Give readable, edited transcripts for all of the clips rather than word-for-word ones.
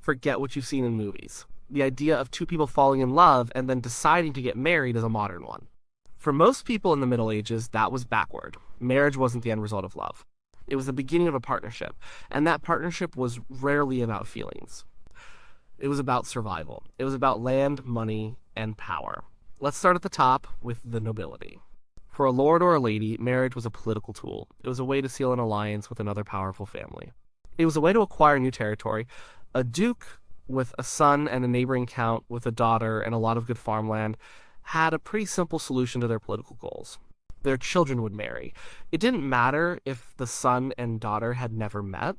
forget what you've seen in movies. The idea of two people falling in love and then deciding to get married is a modern one. For most people in the Middle Ages, that was backward. Marriage wasn't the end result of love. It was the beginning of a partnership, and that partnership was rarely about feelings. It was about survival. It was about land, money, and power. Let's start at the top with the nobility. For a lord or a lady, marriage was a political tool. It was a way to seal an alliance with another powerful family. It was a way to acquire new territory. A duke with a son and a neighboring count with a daughter and a lot of good farmland had a pretty simple solution to their political goals. Their children would marry. It didn't matter if the son and daughter had never met.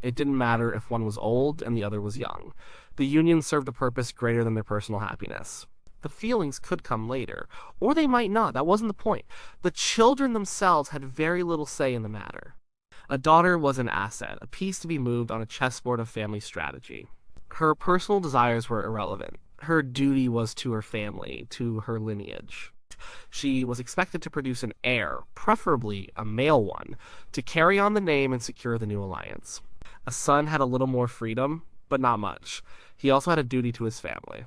It didn't matter if one was old and the other was young. The union served a purpose greater than their personal happiness. The feelings could come later, or they might not. That wasn't the point. The children themselves had very little say in the matter. A daughter was an asset, a piece to be moved on a chessboard of family strategy. Her personal desires were irrelevant. Her duty was to her family, to her lineage. She was expected to produce an heir, preferably a male one, to carry on the name and secure the new alliance. A son had a little more freedom, but not much. He also had a duty to his family.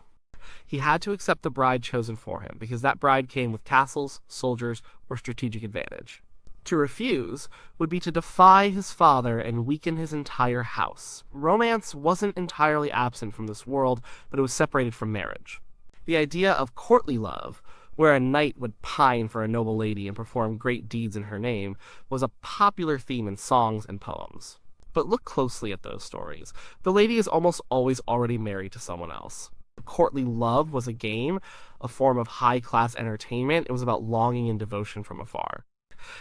He had to accept the bride chosen for him, because that bride came with castles, soldiers, or strategic advantage. To refuse would be to defy his father and weaken his entire house. Romance wasn't entirely absent from this world, but it was separated from marriage. The idea of courtly love, where a knight would pine for a noble lady and perform great deeds in her name, was a popular theme in songs and poems. But look closely at those stories. The lady is almost always already married to someone else. Courtly love was a game, a form of high-class entertainment. It was about longing and devotion from afar.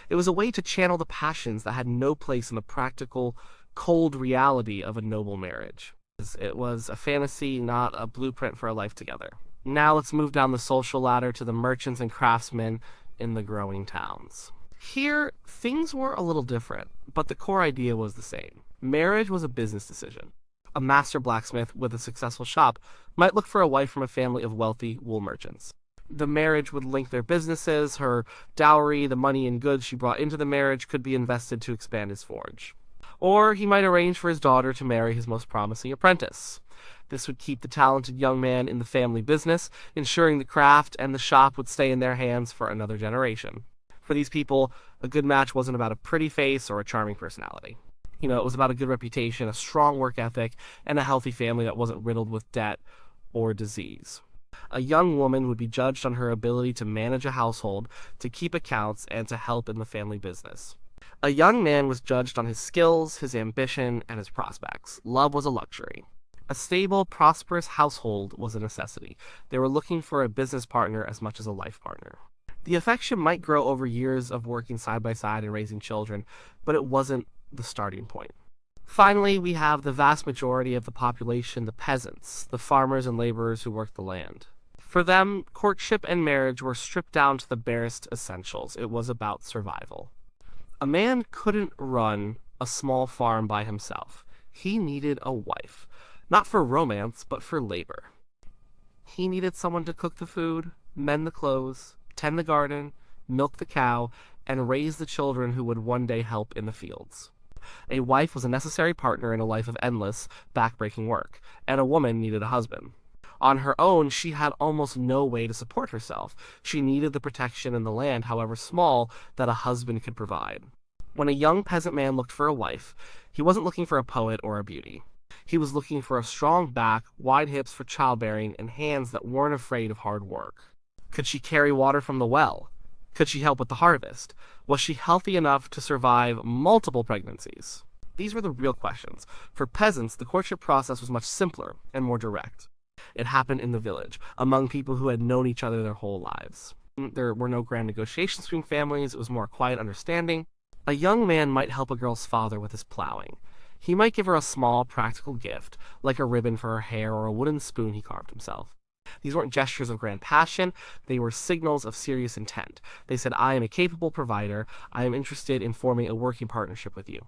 It was a way to channel the passions that had no place in the practical, cold reality of a noble marriage. It was a fantasy, not a blueprint for a life together. Now let's move down the social ladder to the merchants and craftsmen in the growing towns. Here, things were a little different, but the core idea was the same. Marriage was a business decision. A master blacksmith with a successful shop might look for a wife from a family of wealthy wool merchants. The marriage would link their businesses. Her dowry, the money and goods she brought into the marriage, could be invested to expand his forge. Or he might arrange for his daughter to marry his most promising apprentice. This would keep the talented young man in the family business, ensuring the craft and the shop would stay in their hands for another generation. For these people, a good match wasn't about a pretty face or a charming personality. It was about a good reputation, a strong work ethic, and a healthy family that wasn't riddled with debt or disease. A young woman would be judged on her ability to manage a household, to keep accounts, and to help in the family business. A young man was judged on his skills, his ambition, and his prospects. Love was a luxury. A stable, prosperous household was a necessity. They were looking for a business partner as much as a life partner. The affection might grow over years of working side by side and raising children, but it wasn't the starting point. Finally, we have the vast majority of the population, the peasants, the farmers and laborers who worked the land. For them, courtship and marriage were stripped down to the barest essentials. It was about survival. A man couldn't run a small farm by himself. He needed a wife, not for romance, but for labor. He needed someone to cook the food, mend the clothes, tend the garden, milk the cow, and raise the children who would one day help in the fields. A wife was a necessary partner in a life of endless, back-breaking work, and a woman needed a husband. On her own, she had almost no way to support herself. She needed the protection in the land, however small, that a husband could provide. When a young peasant man looked for a wife, he wasn't looking for a poet or a beauty. He was looking for a strong back, wide hips for childbearing, and hands that weren't afraid of hard work. Could she carry water from the well? Could she help with the harvest? Was she healthy enough to survive multiple pregnancies? These were the real questions. For peasants, the courtship process was much simpler and more direct. It happened in the village, among people who had known each other their whole lives. There were no grand negotiations between families. It was more quiet understanding. A young man might help a girl's father with his plowing. He might give her a small, practical gift, like a ribbon for her hair or a wooden spoon he carved himself. These weren't gestures of grand passion. They were signals of serious intent. They said, I am a capable provider. I am interested in forming a working partnership with you.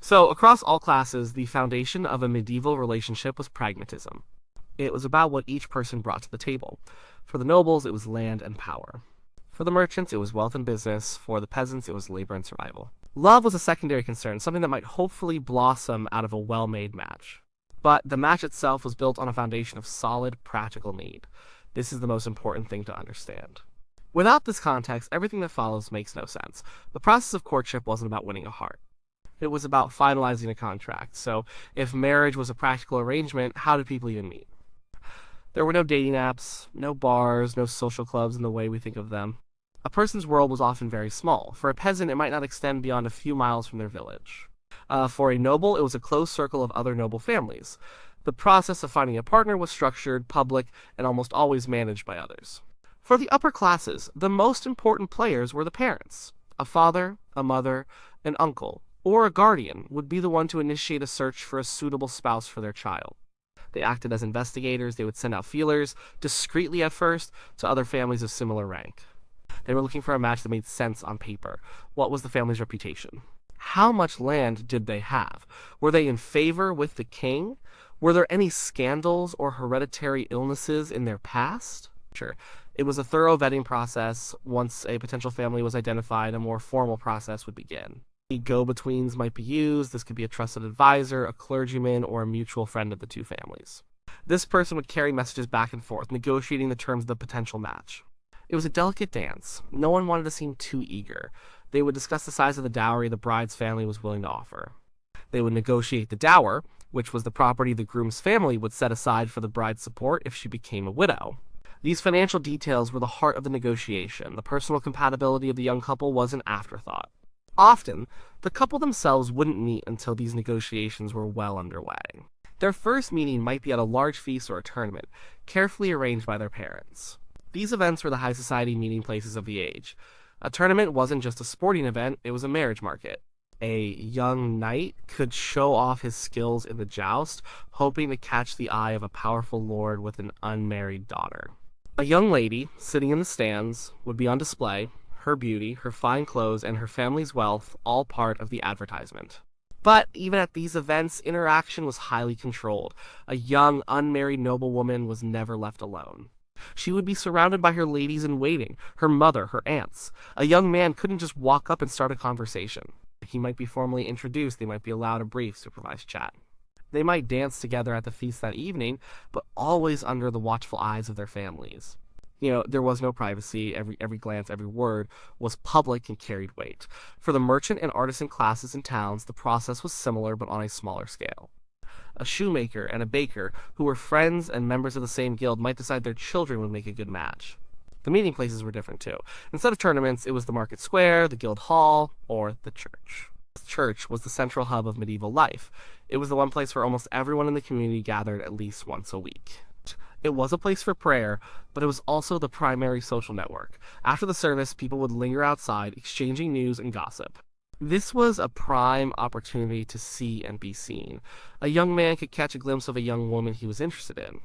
So, across all classes, the foundation of a medieval relationship was pragmatism. It was about what each person brought to the table. For the nobles, it was land and power. For the merchants, it was wealth and business. For the peasants, it was labor and survival. Love was a secondary concern, something that might hopefully blossom out of a well-made match. But the match itself was built on a foundation of solid, practical need. This is the most important thing to understand. Without this context, everything that follows makes no sense. The process of courtship wasn't about winning a heart. It was about finalizing a contract. So, if marriage was a practical arrangement, how did people even meet? There were no dating apps, no bars, no social clubs in the way we think of them. A person's world was often very small. For a peasant, it might not extend beyond a few miles from their village. For a noble, it was a close circle of other noble families. The process of finding a partner was structured, public, and almost always managed by others. For the upper classes, the most important players were the parents. A father, a mother, an uncle, or a guardian would be the one to initiate a search for a suitable spouse for their child. They acted as investigators. They would send out feelers, discreetly at first, to other families of similar rank. They were looking for a match that made sense on paper. What was the family's reputation? How much land did they have? Were they in favor with the king? Were there any scandals or hereditary illnesses in their past? Sure. It was a thorough vetting process. Once a potential family was identified, a more formal process would begin. Go-betweens might be used. This could be a trusted advisor, a clergyman, or a mutual friend of the two families. This person would carry messages back and forth, negotiating the terms of the potential match. It was a delicate dance. No one wanted to seem too eager. They would discuss the size of the dowry the bride's family was willing to offer. They would negotiate the dower, which was the property the groom's family would set aside for the bride's support if she became a widow. These financial details were the heart of the negotiation. The personal compatibility of the young couple was an afterthought. Often, the couple themselves wouldn't meet until these negotiations were well underway. Their first meeting might be at a large feast or a tournament, carefully arranged by their parents. These events were the high society meeting places of the age. A tournament wasn't just a sporting event, it was a marriage market. A young knight could show off his skills in the joust, hoping to catch the eye of a powerful lord with an unmarried daughter. A young lady, sitting in the stands, would be on display, her beauty, her fine clothes, and her family's wealth all part of the advertisement. But even at these events, interaction was highly controlled. A young, unmarried noblewoman was never left alone. She would be surrounded by her ladies-in-waiting, her mother, her aunts. A young man couldn't just walk up and start a conversation. He might be formally introduced, they might be allowed a brief, supervised chat. They might dance together at the feast that evening, but always under the watchful eyes of their families. There was no privacy. Every glance, every word was public and carried weight. For the merchant and artisan classes in towns, the process was similar but on a smaller scale. A shoemaker and a baker, who were friends and members of the same guild, might decide their children would make a good match. The meeting places were different too. Instead of tournaments, it was the market square, the guild hall, or the church. The church was the central hub of medieval life. It was the one place where almost everyone in the community gathered at least once a week. It was a place for prayer, but it was also the primary social network. After the service, people would linger outside, exchanging news and gossip. This was a prime opportunity to see and be seen. A young man could catch a glimpse of a young woman he was interested in.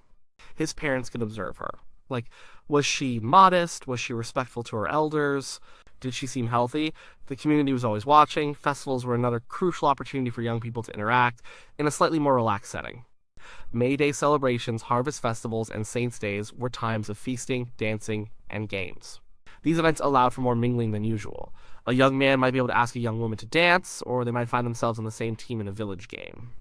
His parents could observe her. Was she modest? Was she respectful to her elders? Did she seem healthy? The community was always watching. Festivals were another crucial opportunity for young people to interact in a slightly more relaxed setting. May Day celebrations, harvest festivals, and saints' days were times of feasting, dancing, and games. These events allowed for more mingling than usual. A young man might be able to ask a young woman to dance, or they might find themselves on the same team in a village game.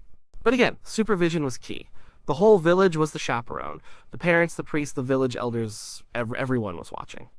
But again, supervision was key. The whole village was the chaperone. The parents, the priests, the village elders, everyone was watching.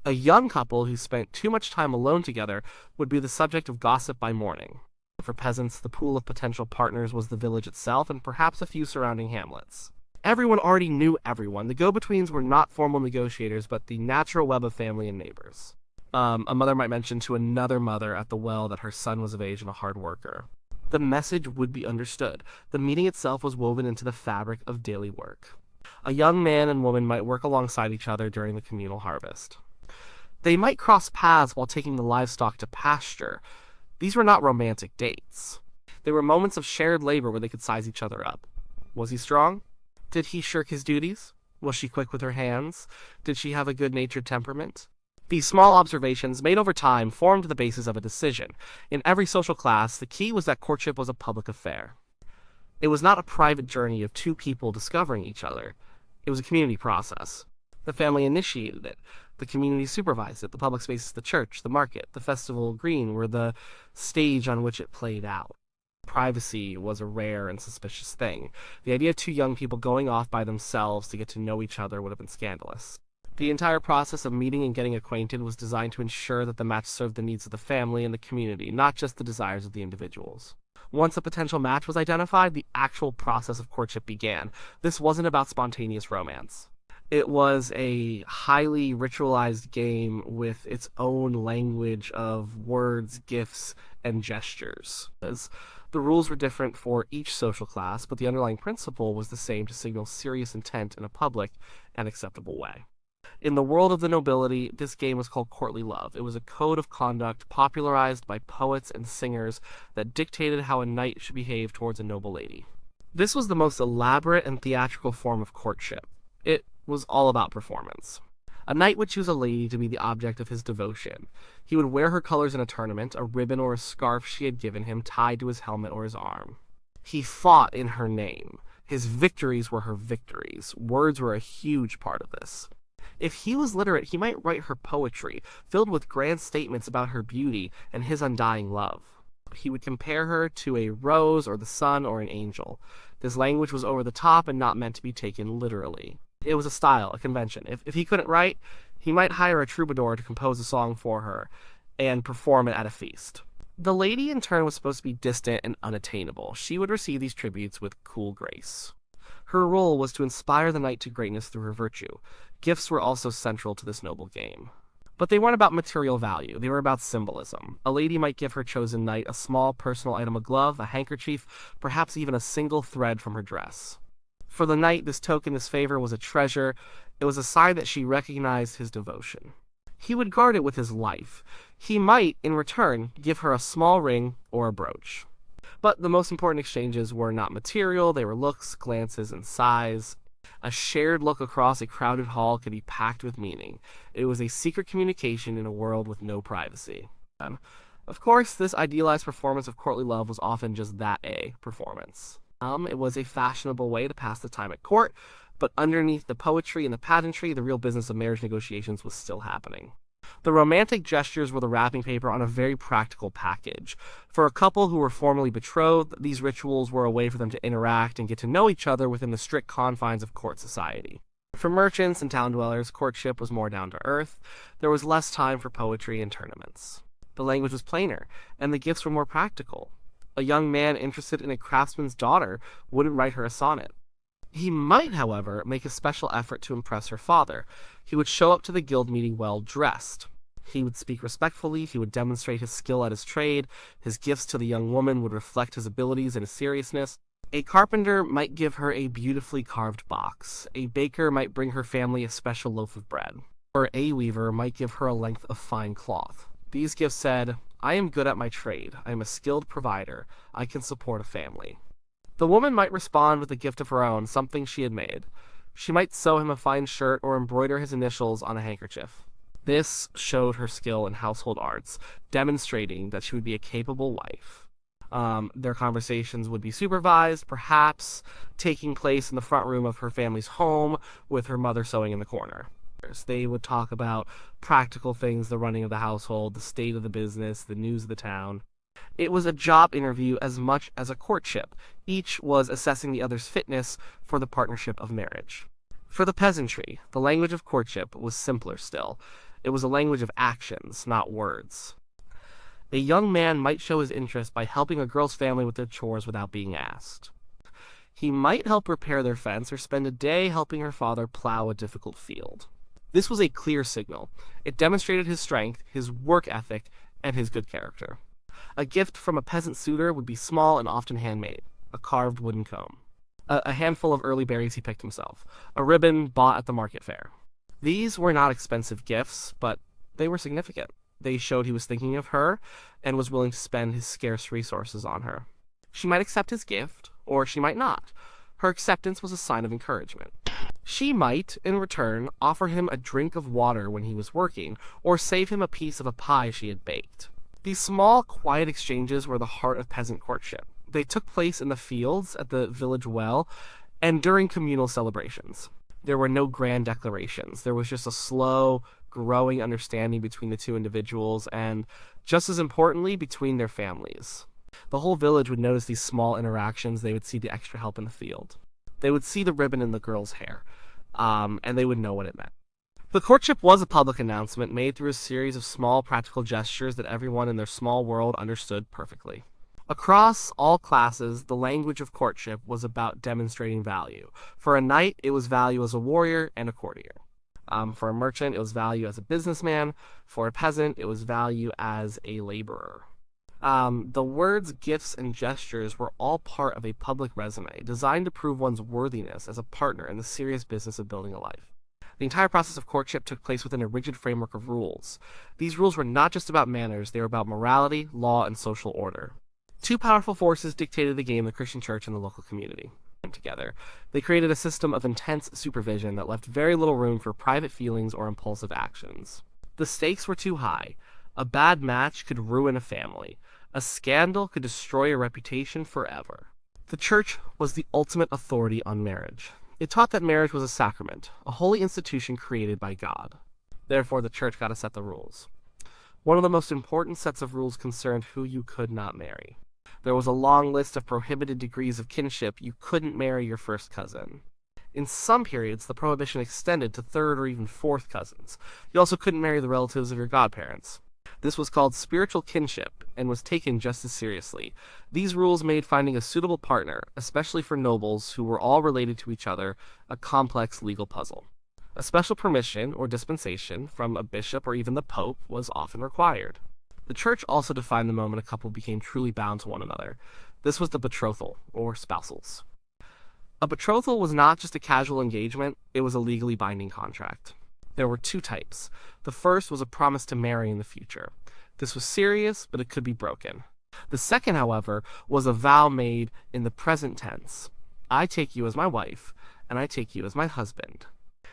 A young couple who spent too much time alone together would be the subject of gossip by morning. For peasants, the pool of potential partners was the village itself and perhaps a few surrounding hamlets. Everyone already knew everyone. The go-betweens were not formal negotiators, but the natural web of family and neighbors. A mother might mention to another mother at the well that her son was of age and a hard worker. The message would be understood. The meeting itself was woven into the fabric of daily work. A young man and woman might work alongside each other during the communal harvest. They might cross paths while taking the livestock to pasture. These were not romantic dates. They were moments of shared labor where they could size each other up. Was he strong? Did he shirk his duties? Was she quick with her hands? Did she have a good-natured temperament? These small observations, made over time, formed the basis of a decision. In every social class, the key was that courtship was a public affair. It was not a private journey of two people discovering each other. It was a community process. The family initiated it. The community supervised it. The public spaces, the church, the market, the festival green were the stage on which it played out. Privacy was a rare and suspicious thing. The idea of two young people going off by themselves to get to know each other would have been scandalous. The entire process of meeting and getting acquainted was designed to ensure that the match served the needs of the family and the community, not just the desires of the individuals. Once a potential match was identified, the actual process of courtship began. This wasn't about spontaneous romance. It was a highly ritualized game with its own language of words, gifts, and gestures. The rules were different for each social class, but the underlying principle was the same to signal serious intent in a public and acceptable way. In the world of the nobility, this game was called courtly love. It was a code of conduct popularized by poets and singers that dictated how a knight should behave towards a noble lady. This was the most elaborate and theatrical form of courtship. It was all about performance. A knight would choose a lady to be the object of his devotion. He would wear her colors in a tournament, a ribbon or a scarf she had given him tied to his helmet or his arm. He fought in her name. His victories were her victories. Words were a huge part of this. If he was literate, he might write her poetry, filled with grand statements about her beauty and his undying love. He would compare her to a rose or the sun or an angel. This language was over the top and not meant to be taken literally. It was a style, a convention. If he couldn't write, he might hire a troubadour to compose a song for her and perform it at a feast. The lady, in turn, was supposed to be distant and unattainable. She would receive these tributes with cool grace. Her role was to inspire the knight to greatness through her virtue. Gifts were also central to this noble game. But they weren't about material value, they were about symbolism. A lady might give her chosen knight a small personal item, a glove, a handkerchief, perhaps even a single thread from her dress. For the knight, this token, this favor, was a treasure. It was a sign that she recognized his devotion. He would guard it with his life. He might, in return, give her a small ring or a brooch. But the most important exchanges were not material, they were looks, glances, and sighs. A shared look across a crowded hall could be packed with meaning. It was a secret communication in a world with no privacy. Of course, this idealized performance of courtly love was often just that, a performance. It was a fashionable way to pass the time at court, but underneath the poetry and the pageantry, the real business of marriage negotiations was still happening. The romantic gestures were the wrapping paper on a very practical package. For a couple who were formally betrothed, these rituals were a way for them to interact and get to know each other within the strict confines of court society. For merchants and town dwellers, courtship was more down to earth. There was less time for poetry and tournaments. The language was plainer, and the gifts were more practical. A young man interested in a craftsman's daughter wouldn't write her a sonnet. He might, however, make a special effort to impress her father. He would show up to the guild meeting well dressed. He would speak respectfully, he would demonstrate his skill at his trade, his gifts to the young woman would reflect his abilities and his seriousness. A carpenter might give her a beautifully carved box. A baker might bring her family a special loaf of bread. Or a weaver might give her a length of fine cloth. These gifts said, "I am good at my trade. I am a skilled provider. I can support a family." The woman might respond with a gift of her own, something she had made. She might sew him a fine shirt or embroider his initials on a handkerchief. This showed her skill in household arts, demonstrating that she would be a capable wife. Their conversations would be supervised, perhaps taking place in the front room of her family's home with her mother sewing in the corner. They would talk about practical things, the running of the household, the state of the business, the news of the town. It was a job interview as much as a courtship. Each was assessing the other's fitness for the partnership of marriage. For the peasantry, the language of courtship was simpler still. It was a language of actions, not words. A young man might show his interest by helping a girl's family with their chores without being asked. He might help repair their fence or spend a day helping her father plow a difficult field. This was a clear signal. It demonstrated his strength, his work ethic, and his good character. A gift from a peasant suitor would be small and often handmade, a carved wooden comb, a handful of early berries he picked himself, a ribbon bought at the market fair. These were not expensive gifts, but they were significant. They showed he was thinking of her and was willing to spend his scarce resources on her. She might accept his gift, or she might not. Her acceptance was a sign of encouragement. She might, in return, offer him a drink of water when he was working, or save him a piece of a pie she had baked. These small, quiet exchanges were the heart of peasant courtship. They took place in the fields, at the village well, and during communal celebrations. There were no grand declarations. There was just a slow, growing understanding between the two individuals, and, just as importantly, between their families. The whole village would notice these small interactions. They would see the extra help in the field. They would see the ribbon in the girl's hair, and they would know what it meant. The courtship was a public announcement made through a series of small practical gestures that everyone in their small world understood perfectly. Across all classes, the language of courtship was about demonstrating value. For a knight, it was value as a warrior and a courtier. For a merchant, it was value as a businessman. For a peasant, it was value as a laborer. The words, gifts, and gestures were all part of a public resume designed to prove one's worthiness as a partner in the serious business of building a life. The entire process of courtship took place within a rigid framework of rules. These rules were not just about manners, they were about morality, law, and social order. Two powerful forces dictated the game: the Christian church and the local community. Together, they created a system of intense supervision that left very little room for private feelings or impulsive actions. The stakes were too high. A bad match could ruin a family. A scandal could destroy a reputation forever. The church was the ultimate authority on marriage. It taught that marriage was a sacrament, a holy institution created by God. Therefore, the church got to set the rules. One of the most important sets of rules concerned who you could not marry. There was a long list of prohibited degrees of kinship. You couldn't marry your first cousin. In some periods, the prohibition extended to third or even fourth cousins. You also couldn't marry the relatives of your godparents. This was called spiritual kinship and was taken just as seriously. These rules made finding a suitable partner, especially for nobles who were all related to each other, a complex legal puzzle. A special permission or dispensation from a bishop or even the pope was often required. The church also defined the moment a couple became truly bound to one another. This was the betrothal, or spousals. A betrothal was not just a casual engagement, it was a legally binding contract. There were two types. The first was a promise to marry in the future. This was serious, but it could be broken. The second, however, was a vow made in the present tense. I take you as my wife, and I take you as my husband.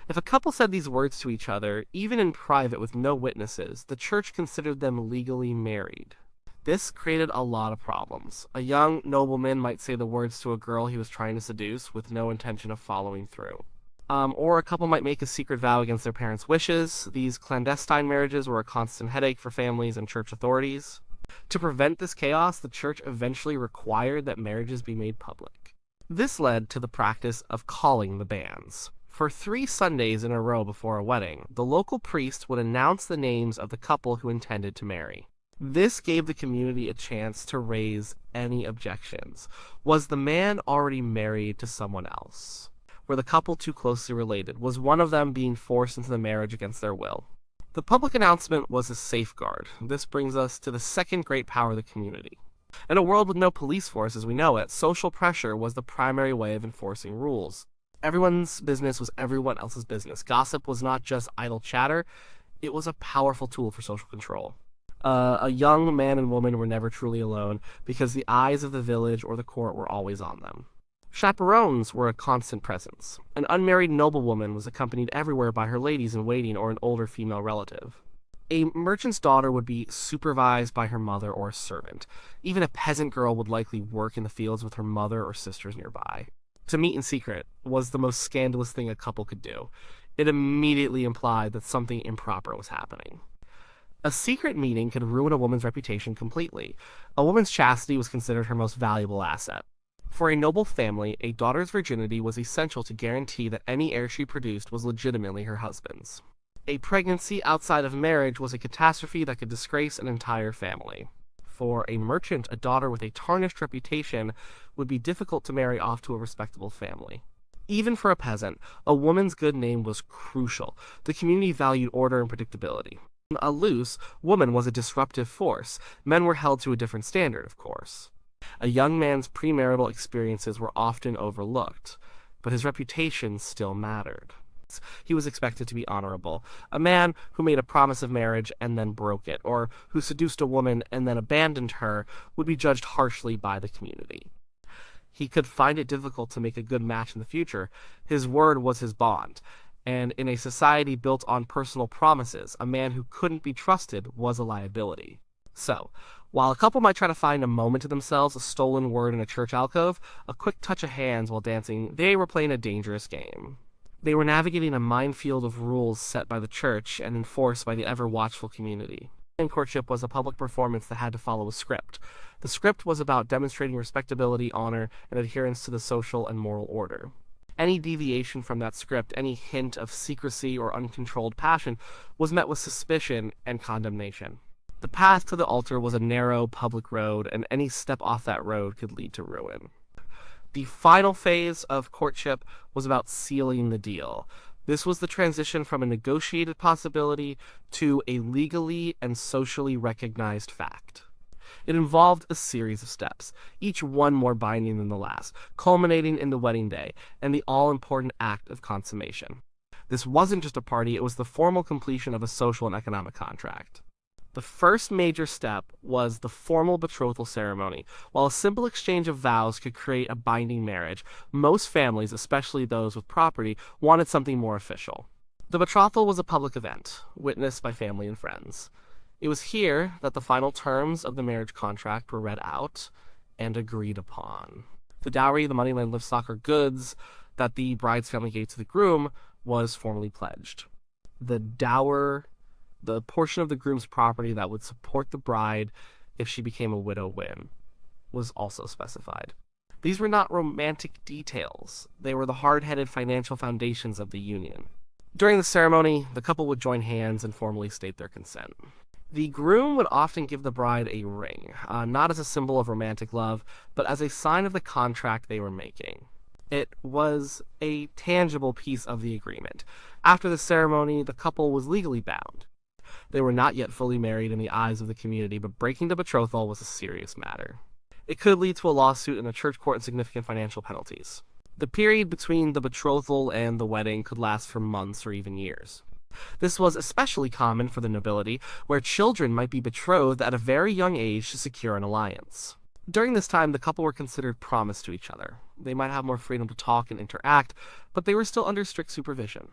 If a couple said these words to each other, even in private with no witnesses, the church considered them legally married. This created a lot of problems. A young nobleman might say the words to a girl he was trying to seduce with no intention of following through. Or a couple might make a secret vow against their parents' wishes. These clandestine marriages were a constant headache for families and church authorities. To prevent this chaos, the church eventually required that marriages be made public. This led to the practice of calling the banns. For 3 Sundays in a row before a wedding, the local priest would announce the names of the couple who intended to marry. This gave the community a chance to raise any objections. Was the man already married to someone else? Were the couple too closely related? Was one of them being forced into the marriage against their will? The public announcement was a safeguard. This brings us to the second great power of the community. In a world with no police force as we know it, social pressure was the primary way of enforcing rules. Everyone's business was everyone else's business. Gossip was not just idle chatter, it was a powerful tool for social control. A young man and woman were never truly alone because the eyes of the village or the court were always on them. Chaperones were a constant presence. An unmarried noblewoman was accompanied everywhere by her ladies-in-waiting or an older female relative. A merchant's daughter would be supervised by her mother or a servant. Even a peasant girl would likely work in the fields with her mother or sisters nearby. To meet in secret was the most scandalous thing a couple could do. It immediately implied that something improper was happening. A secret meeting could ruin a woman's reputation completely. A woman's chastity was considered her most valuable asset. For a noble family, a daughter's virginity was essential to guarantee that any heir she produced was legitimately her husband's. A pregnancy outside of marriage was a catastrophe that could disgrace an entire family. For a merchant, a daughter with a tarnished reputation would be difficult to marry off to a respectable family. Even for a peasant, a woman's good name was crucial. The community valued order and predictability. A loose woman was a disruptive force. Men were held to a different standard, of course. A young man's premarital experiences were often overlooked, but his reputation still mattered. He was expected to be honorable. A man who made a promise of marriage and then broke it, or who seduced a woman and then abandoned her, would be judged harshly by the community. He could find it difficult to make a good match in the future. His word was his bond, and in a society built on personal promises, a man who couldn't be trusted was a liability. So, while a couple might try to find a moment to themselves, a stolen word in a church alcove, a quick touch of hands while dancing, they were playing a dangerous game. They were navigating a minefield of rules set by the church and enforced by the ever-watchful community. And courtship was a public performance that had to follow a script. The script was about demonstrating respectability, honor, and adherence to the social and moral order. Any deviation from that script, any hint of secrecy or uncontrolled passion, was met with suspicion and condemnation. The path to the altar was a narrow public road, and any step off that road could lead to ruin. The final phase of courtship was about sealing the deal. This was the transition from a negotiated possibility to a legally and socially recognized fact. It involved a series of steps, each one more binding than the last, culminating in the wedding day and the all-important act of consummation. This wasn't just a party, it was the formal completion of a social and economic contract. The first major step was the formal betrothal ceremony. While a simple exchange of vows could create a binding marriage, most families, especially those with property, wanted something more official. The betrothal was a public event, witnessed by family and friends. It was here that the final terms of the marriage contract were read out and agreed upon. The dowry, the money, land, livestock, or goods that the bride's family gave to the groom was formally pledged. The dower, the portion of the groom's property that would support the bride if she became a widow was also specified. These were not romantic details. They were the hard-headed financial foundations of the union. During the ceremony, the couple would join hands and formally state their consent. The groom would often give the bride a ring, not as a symbol of romantic love, but as a sign of the contract they were making. It was a tangible piece of the agreement. After the ceremony, the couple was legally bound. They were not yet fully married in the eyes of the community, but breaking the betrothal was a serious matter. It could lead to a lawsuit and a church court and significant financial penalties. The period between the betrothal and the wedding could last for months or even years. This was especially common for the nobility, where children might be betrothed at a very young age to secure an alliance. During this time, the couple were considered promised to each other. They might have more freedom to talk and interact, but they were still under strict supervision.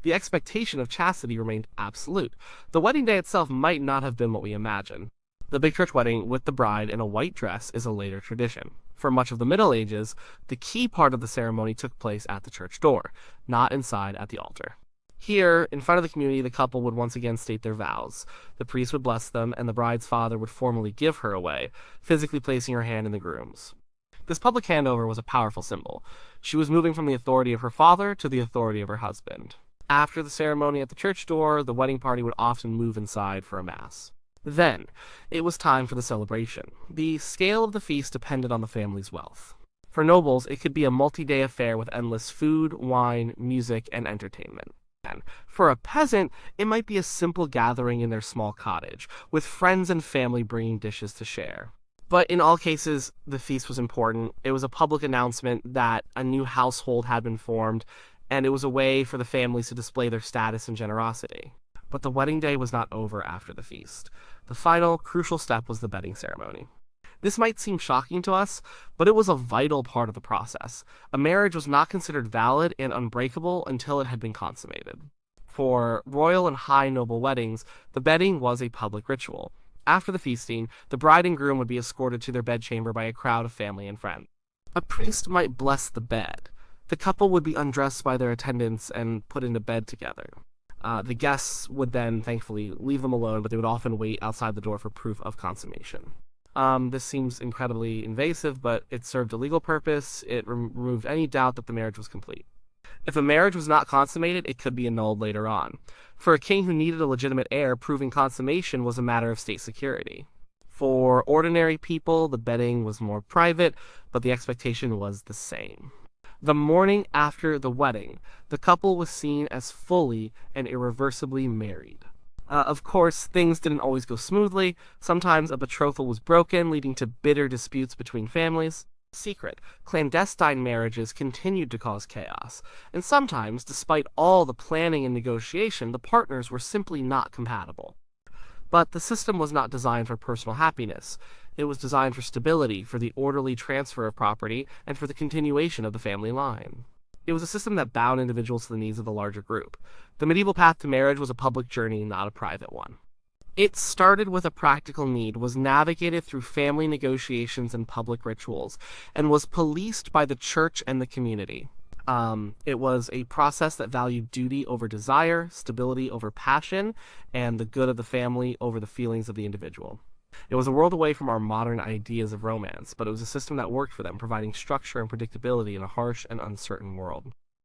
The expectation of chastity remained absolute. The wedding day itself might not have been what we imagine. The big church wedding with the bride in a white dress is a later tradition. For much of the Middle Ages, the key part of the ceremony took place at the church door, not inside at the altar. Here, in front of the community, the couple would once again state their vows. The priest would bless them, and the bride's father would formally give her away, physically placing her hand in the groom's. This public handover was a powerful symbol. She was moving from the authority of her father to the authority of her husband. After the ceremony at the church door, the wedding party would often move inside for a mass. Then, it was time for the celebration. The scale of the feast depended on the family's wealth. For nobles, it could be a multi-day affair with endless food, wine, music, and entertainment. For a peasant, it might be a simple gathering in their small cottage, with friends and family bringing dishes to share. But in all cases, the feast was important. It was a public announcement that a new household had been formed, and it was a way for the families to display their status and generosity. But the wedding day was not over after the feast. The final, crucial step was the bedding ceremony. This might seem shocking to us, but it was a vital part of the process. A marriage was not considered valid and unbreakable until it had been consummated. For royal and high noble weddings, the bedding was a public ritual. After the feasting, the bride and groom would be escorted to their bedchamber by a crowd of family and friends. A priest might bless the bed. The couple would be undressed by their attendants and put into bed together. The guests would then, thankfully, leave them alone, but they would often wait outside the door for proof of consummation. This seems incredibly invasive, but it served a legal purpose. It removed any doubt that the marriage was complete. If a marriage was not consummated, it could be annulled later on. For a king who needed a legitimate heir, proving consummation was a matter of state security. For ordinary people, the bedding was more private, but the expectation was the same. The morning after the wedding, the couple was seen as fully and irreversibly married. Of course, things didn't always go smoothly. Sometimes a betrothal was broken, leading to bitter disputes between families. Secret, clandestine marriages continued to cause chaos, and sometimes, despite all the planning and negotiation, the partners were simply not compatible. But the system was not designed for personal happiness. It was designed for stability, for the orderly transfer of property, and for the continuation of the family line. It was a system that bound individuals to the needs of the larger group. The medieval path to marriage was a public journey, not a private one. It started with a practical need, was navigated through family negotiations and public rituals, and was policed by the church and the community. It was a process that valued duty over desire, stability over passion, and the good of the family over the feelings of the individual. It was a world away from our modern ideas of romance, but it was a system that worked for them, providing structure and predictability in a harsh and uncertain world.